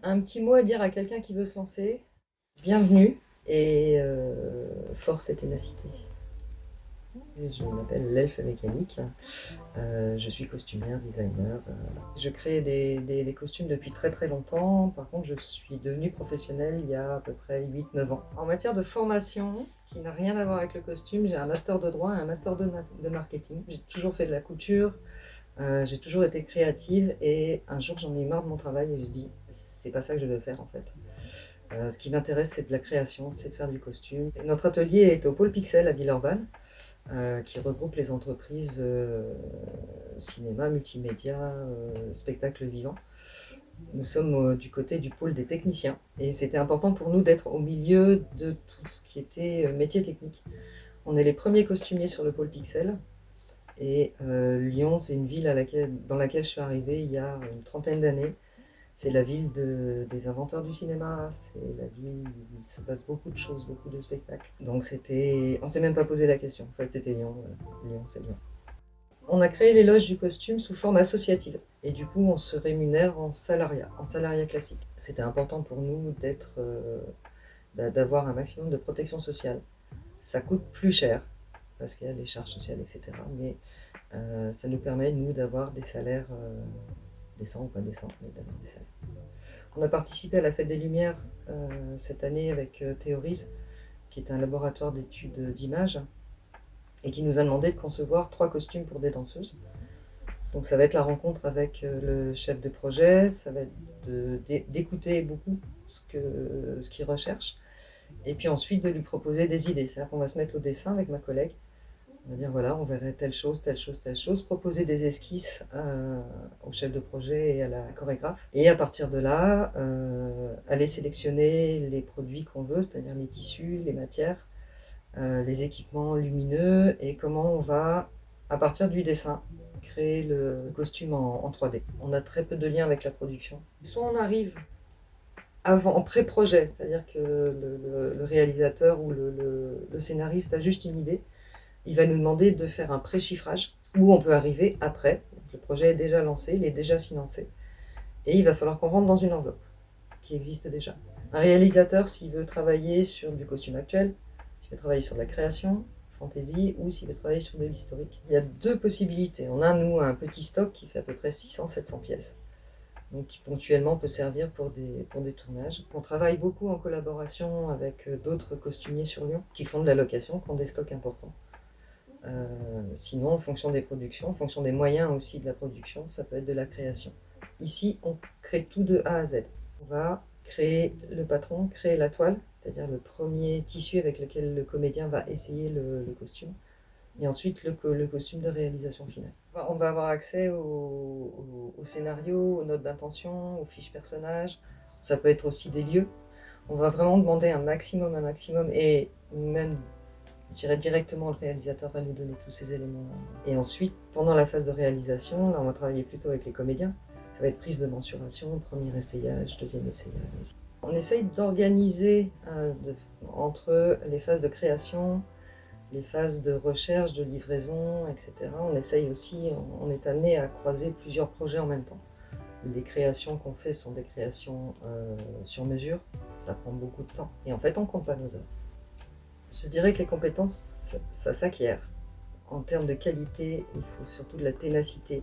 Un petit mot à dire à quelqu'un qui veut se lancer. Bienvenue et force et ténacité. Je m'appelle l'Elfe Mécanique, je suis costumière, designer. Je crée des costumes depuis très très longtemps. Par contre, je suis devenue professionnelle il y a à peu près 8-9 ans. En matière de formation, qui n'a rien à voir avec le costume, j'ai un master de droit et un master de marketing. J'ai toujours fait de la couture, j'ai toujours été créative et un jour j'en ai eu marre de mon travail et j'ai dit c'est pas ça que je veux faire en fait. Ce qui m'intéresse, c'est de la création, c'est de faire du costume. Notre atelier est au Pôle Pixel à Villeurbanne, qui regroupe les entreprises cinéma, multimédia, spectacle vivant. Nous sommes du côté du pôle des techniciens et c'était important pour nous d'être au milieu de tout ce qui était métier technique. On est les premiers costumiers sur le Pôle Pixel et Lyon, c'est une ville dans laquelle je suis arrivée il y a une trentaine d'années. C'est la ville des inventeurs du cinéma, c'est la ville où il se passe beaucoup de choses, beaucoup de spectacles. Donc on s'est même pas posé la question, en fait c'était Lyon, voilà. Lyon c'est Lyon. On a créé les loges du costume sous forme associative et du coup on se rémunère en salariat classique. C'était important pour nous d'avoir un maximum de protection sociale. Ça coûte plus cher parce qu'il y a les charges sociales, etc. Mais ça nous permet, nous, d'avoir des salaires décents ou pas décents, mais d'avoir des salaires. On a participé à la Fête des Lumières cette année avec Théorise, qui est un laboratoire d'études d'images, et qui nous a demandé de concevoir 3 costumes pour des danseuses. Donc ça va être la rencontre avec le chef de projet, ça va être d'écouter beaucoup ce qu'il recherche, et puis ensuite de lui proposer des idées. C'est-à-dire qu'on va se mettre au dessin avec ma collègue. On va dire voilà, on verrait telle chose, telle chose, telle chose, proposer des esquisses au chef de projet et à la chorégraphe. Et à partir de là, aller sélectionner les produits qu'on veut, c'est-à-dire les tissus, les matières, les équipements lumineux et comment on va, à partir du dessin, créer le costume en 3D. On a très peu de liens avec la production. Soit on arrive avant, en pré-projet, c'est-à-dire que le réalisateur ou le scénariste a juste une idée, il va nous demander de faire un pré-chiffrage où on peut arriver après. Le projet est déjà lancé, il est déjà financé. Et il va falloir qu'on rentre dans une enveloppe qui existe déjà. Un réalisateur, s'il veut travailler sur du costume actuel, s'il veut travailler sur de la création, fantasy, ou s'il veut travailler sur de l'historique. Il y a 2 possibilités. On a, nous, un petit stock qui fait à peu près 600-700 pièces. Donc qui ponctuellement peut servir pour des tournages. On travaille beaucoup en collaboration avec d'autres costumiers sur Lyon qui font de la location, qui ont des stocks importants. Sinon, en fonction des productions, en fonction des moyens aussi de la production, ça peut être de la création. Ici, on crée tout de A à Z. On va créer le patron, créer la toile, c'est-à-dire le premier tissu avec lequel le comédien va essayer le costume, et ensuite le costume de réalisation finale. On va avoir accès au scénario, aux notes d'intention, aux fiches personnages. Ça peut être aussi des lieux. On va vraiment demander un maximum, et même je dirais directement, le réalisateur va nous donner tous ces éléments. Et ensuite, pendant la phase de réalisation, là on va travailler plutôt avec les comédiens. Ça va être prise de mensuration, premier essayage, deuxième essayage. On essaye d'organiser entre les phases de création, les phases de recherche, de livraison, etc. On essaye aussi, on est amené à croiser plusieurs projets en même temps. Les créations qu'on fait sont des créations sur mesure, ça prend beaucoup de temps. Et en fait, on ne compte pas nos heures. Je dirais que les compétences, ça s'acquiert. En termes de qualité, il faut surtout de la ténacité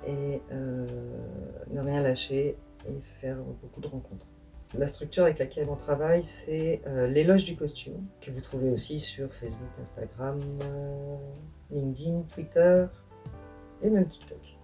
et ne rien lâcher et faire beaucoup de rencontres. La structure avec laquelle on travaille, c'est l'éloge du costume, que vous trouvez aussi sur Facebook, Instagram, LinkedIn, Twitter et même TikTok.